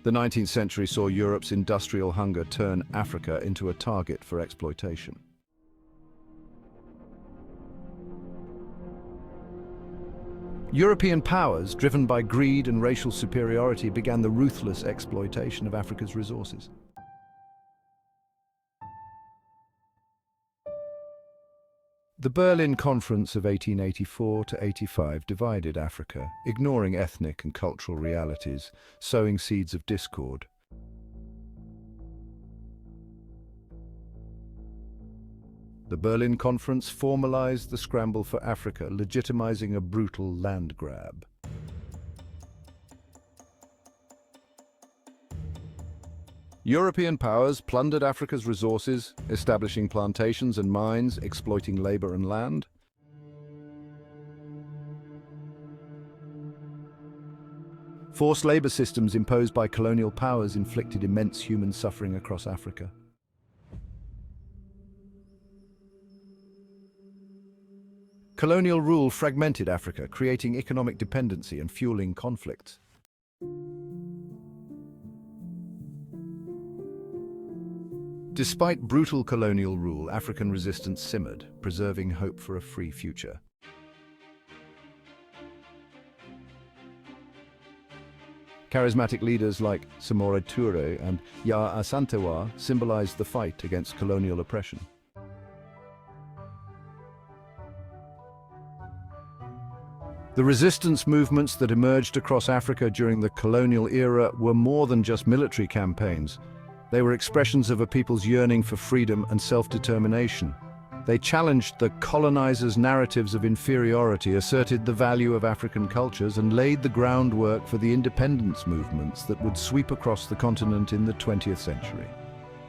The 19th century saw Europe's industrial hunger turn Africa into a target for exploitation. European powers, driven by greed and racial superiority, began the ruthless exploitation of Africa's resources. The Berlin Conference of 1884 to 85 divided Africa, ignoring ethnic and cultural realities, sowing seeds of discord. The Berlin Conference formalized the scramble for Africa, legitimizing a brutal land grab. European powers plundered Africa's resources, establishing plantations and mines, exploiting labor and land. Forced labor systems imposed by colonial powers inflicted immense human suffering across Africa. Colonial rule fragmented Africa, creating economic dependency and fueling conflicts. Despite brutal colonial rule, African resistance simmered, preserving hope for a free future. Charismatic leaders like Samora Touré and Ya Asantewa symbolized the fight against colonial oppression. The resistance movements that emerged across Africa during the colonial era were more than just military campaigns. They were expressions of a people's yearning for freedom and self-determination. They challenged the colonizers' narratives of inferiority, asserted the value of African cultures, and laid the groundwork for the independence movements that would sweep across the continent in the 20th century.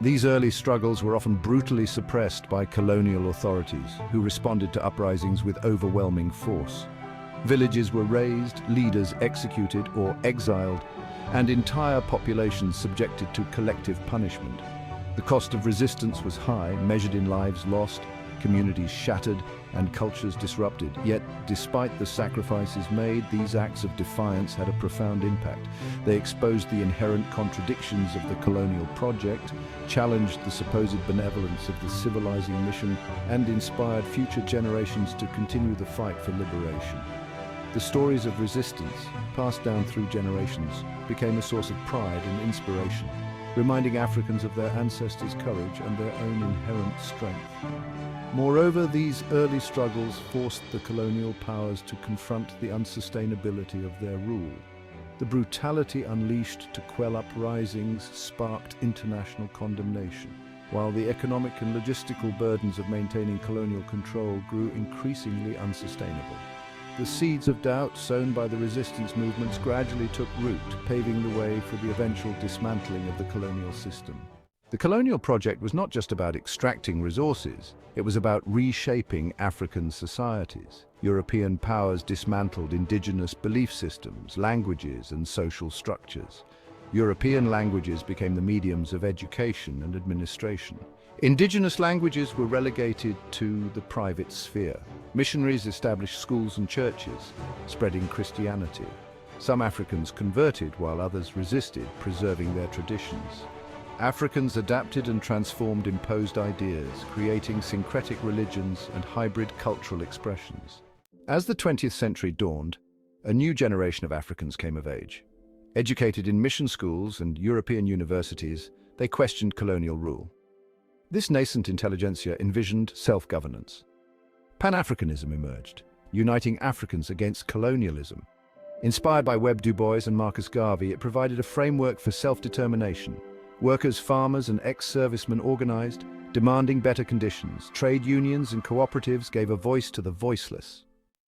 These early struggles were often brutally suppressed by colonial authorities, who responded to uprisings with overwhelming force. Villages were razed, leaders executed or exiled, and entire populations subjected to collective punishment. The cost of resistance was high, measured in lives lost, communities shattered, and cultures disrupted. Yet, despite the sacrifices made, these acts of defiance had a profound impact. They exposed the inherent contradictions of the colonial project, challenged the supposed benevolence of the civilizing mission, and inspired future generations to continue the fight for liberation. The stories of resistance, passed down through generations, became a source of pride and inspiration, reminding Africans of their ancestors' courage and their own inherent strength. Moreover, these early struggles forced the colonial powers to confront the unsustainability of their rule. The brutality unleashed to quell uprisings sparked international condemnation, while the economic and logistical burdens of maintaining colonial control grew increasingly unsustainable. The seeds of doubt sown by the resistance movements gradually took root, paving the way for the eventual dismantling of the colonial system. The colonial project was not just about extracting resources, it was about reshaping African societies. European powers dismantled indigenous belief systems, languages, and social structures. European languages became the mediums of education and administration. Indigenous languages were relegated to the private sphere. Missionaries established schools and churches, spreading Christianity. Some Africans converted while others resisted, preserving their traditions. Africans adapted and transformed imposed ideas, creating syncretic religions and hybrid cultural expressions. As the 20th century dawned, a new generation of Africans came of age. Educated in mission schools and European universities, they questioned colonial rule. This nascent intelligentsia envisioned self-governance. Pan-Africanism emerged, uniting Africans against colonialism. Inspired by Webb Du Bois and Marcus Garvey, it provided a framework for self-determination. Workers, farmers, and ex-servicemen organized, demanding better conditions. Trade unions and cooperatives gave a voice to the voiceless.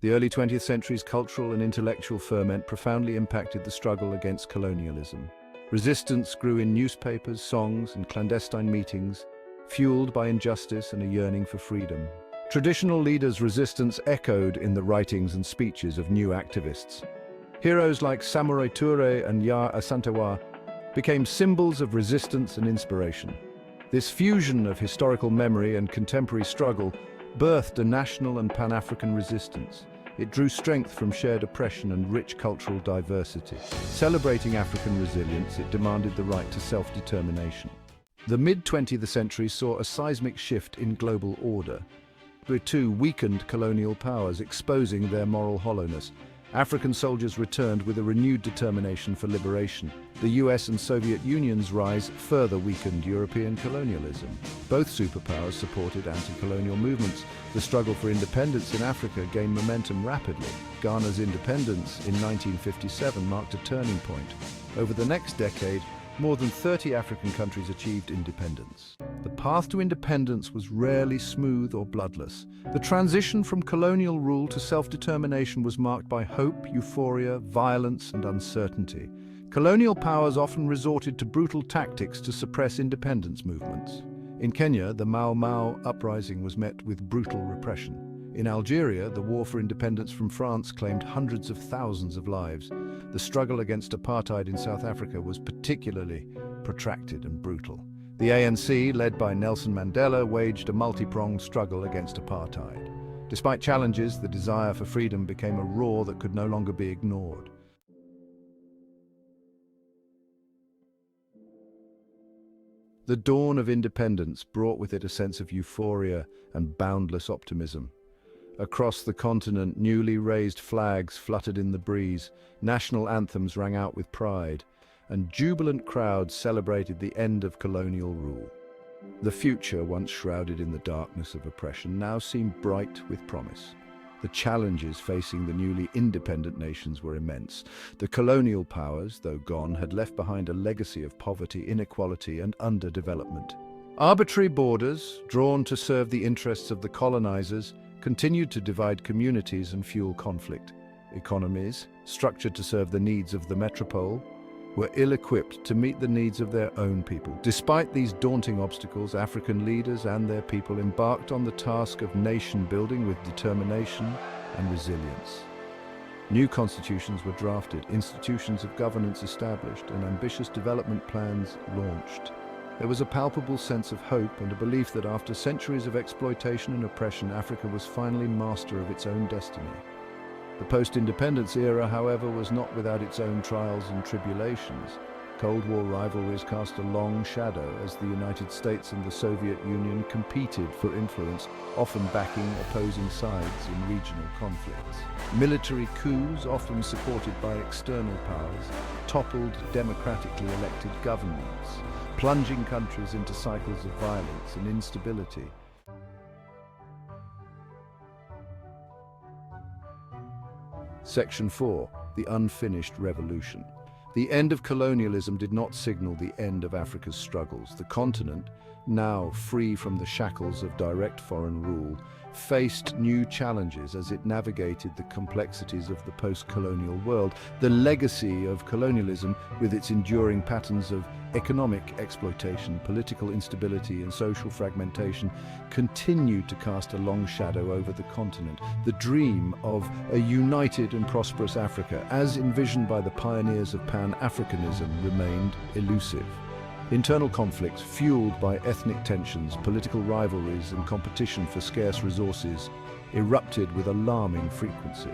The early 20th century's cultural and intellectual ferment profoundly impacted the struggle against colonialism. Resistance grew in newspapers, songs, and clandestine meetings, fueled by injustice and a yearning for freedom. Traditional leaders' resistance echoed in the writings and speeches of new activists. Heroes like Samora Touré and Ya Asantewa became symbols of resistance and inspiration. This fusion of historical memory and contemporary struggle birthed a national and Pan-African resistance, It drew strength from shared oppression and rich cultural diversity. Celebrating African resilience, it demanded the right to self-determination. The mid-20th century saw a seismic shift in global order, with two weakened colonial powers exposing their moral hollowness. African soldiers returned with a renewed determination for liberation. The US and Soviet Union's rise further weakened European colonialism. Both superpowers supported anti-colonial movements. The struggle for independence in Africa gained momentum rapidly. Ghana's independence in 1957 marked a turning point. Over the next decade, more than 30 African countries achieved independence. The path to independence was rarely smooth or bloodless. The transition from colonial rule to self-determination was marked by hope, euphoria, violence, and uncertainty. Colonial powers often resorted to brutal tactics to suppress independence movements. In Kenya, the Mau Mau uprising was met with brutal repression. In Algeria, the war for independence from France claimed hundreds of thousands of lives. The struggle against apartheid in South Africa was particularly protracted and brutal. The ANC, led by Nelson Mandela, waged a multi-pronged struggle against apartheid. Despite challenges, the desire for freedom became a roar that could no longer be ignored. The dawn of independence brought with it a sense of euphoria and boundless optimism. Across the continent, newly raised flags fluttered in the breeze, national anthems rang out with pride, and jubilant crowds celebrated the end of colonial rule. The future, once shrouded in the darkness of oppression, now seemed bright with promise. The challenges facing the newly independent nations were immense. The colonial powers, though gone, had left behind a legacy of poverty, inequality, and underdevelopment. Arbitrary borders, drawn to serve the interests of the colonizers, continued to divide communities and fuel conflict. Economies, structured to serve the needs of the metropole, were ill-equipped to meet the needs of their own people. Despite these daunting obstacles, African leaders and their people embarked on the task of nation-building with determination and resilience. New constitutions were drafted, institutions of governance established, and ambitious development plans launched. There was a palpable sense of hope and a belief that after centuries of exploitation and oppression, Africa was finally master of its own destiny. The post-independence era, however, was not without its own trials and tribulations. Cold War rivalries cast a long shadow as the United States and the Soviet Union competed for influence, often backing opposing sides in regional conflicts. Military coups, often supported by external powers, toppled democratically elected governments, plunging countries into cycles of violence and instability. Section 4. The Unfinished Revolution. The end of colonialism did not signal the end of Africa's struggles. The continent, now free from the shackles of direct foreign rule, faced new challenges as it navigated the complexities of the post-colonial world. The legacy of colonialism, with its enduring patterns of economic exploitation, political instability, and social fragmentation, continued to cast a long shadow over the continent. The dream of a united and prosperous Africa, as envisioned by the pioneers of Pan-Africanism, remained elusive. Internal conflicts, fueled by ethnic tensions, political rivalries, and competition for scarce resources, erupted with alarming frequency.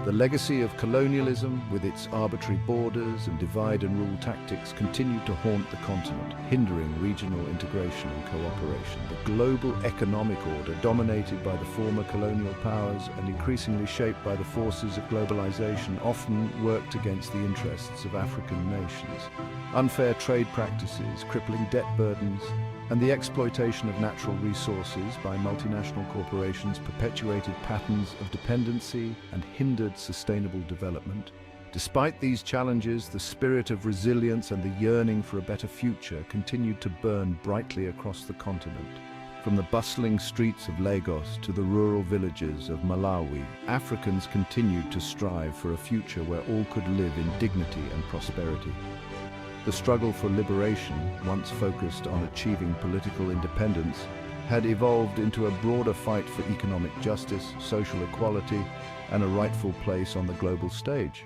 The legacy of colonialism, with its arbitrary borders and divide-and-rule tactics, continued to haunt the continent, hindering regional integration and cooperation. The global economic order, dominated by the former colonial powers and increasingly shaped by the forces of globalization, often worked against the interests of African nations. Unfair trade practices, crippling debt burdens, and the exploitation of natural resources by multinational corporations perpetuated patterns of dependency and hindered sustainable development. Despite these challenges, the spirit of resilience and the yearning for a better future continued to burn brightly across the continent. From the bustling streets of Lagos to the rural villages of Malawi, Africans continued to strive for a future where all could live in dignity and prosperity. The struggle for liberation, once focused on achieving political independence, had evolved into a broader fight for economic justice, social equality, and a rightful place on the global stage.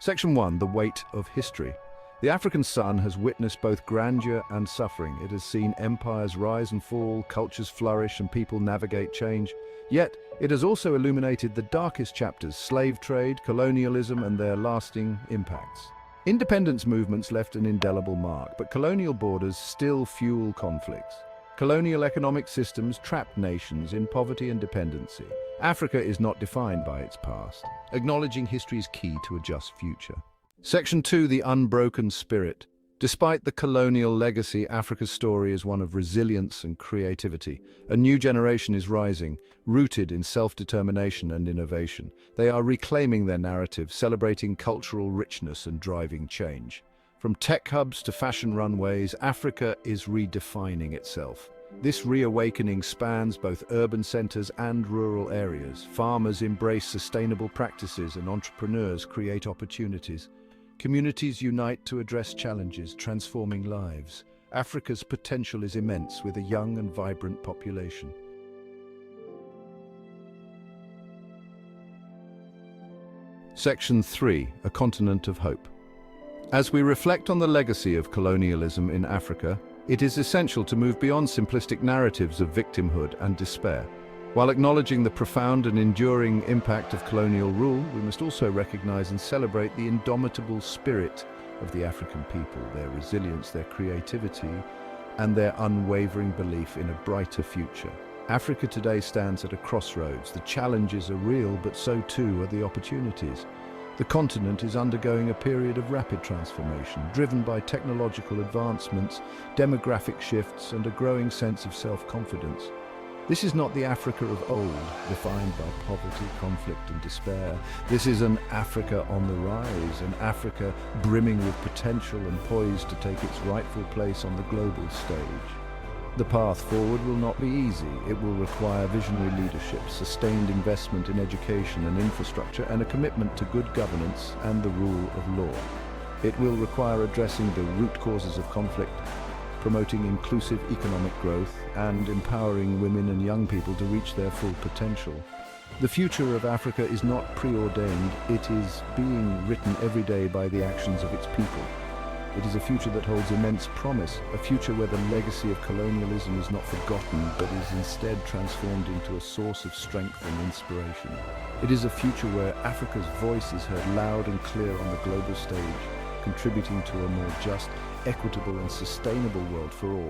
Section 1. The Weight of History. The African sun has witnessed both grandeur and suffering. It has seen empires rise and fall, cultures flourish, and people navigate change. Yet, it has also illuminated the darkest chapters: slave trade, colonialism, and their lasting impacts. Independence movements left an indelible mark, but colonial borders still fuel conflicts. Colonial economic systems trapped nations in poverty and dependency. Africa is not defined by its past. Acknowledging history is key to a just future. Section 2, the unbroken spirit. Despite the colonial legacy, Africa's story is one of resilience and creativity. A new generation is rising, rooted in self-determination and innovation. They are reclaiming their narrative, celebrating cultural richness and driving change. From tech hubs to fashion runways, Africa is redefining itself. This reawakening spans both urban centers and rural areas. Farmers embrace sustainable practices and entrepreneurs create opportunities. Communities unite to address challenges, transforming lives. Africa's potential is immense, with a young and vibrant population. Section 3, a continent of hope. As we reflect on the legacy of colonialism in Africa, it is essential to move beyond simplistic narratives of victimhood and despair. While acknowledging the profound and enduring impact of colonial rule, we must also recognize and celebrate the indomitable spirit of the African people, their resilience, their creativity, and their unwavering belief in a brighter future. Africa today stands at a crossroads. The challenges are real, but so too are the opportunities. The continent is undergoing a period of rapid transformation, driven by technological advancements, demographic shifts, and a growing sense of self-confidence. This is not the Africa of old, defined by poverty, conflict, and despair. This is an Africa on the rise, an Africa brimming with potential and poised to take its rightful place on the global stage. The path forward will not be easy. It will require visionary leadership, sustained investment in education and infrastructure, and a commitment to good governance and the rule of law. It will require addressing the root causes of conflict, promoting inclusive economic growth, and empowering women and young people to reach their full potential. The future of Africa is not preordained. It is being written every day by the actions of its people. It is a future that holds immense promise, a future where the legacy of colonialism is not forgotten, but is instead transformed into a source of strength and inspiration. It is a future where Africa's voice is heard loud and clear on the global stage, contributing to a more just, equitable and sustainable world for all.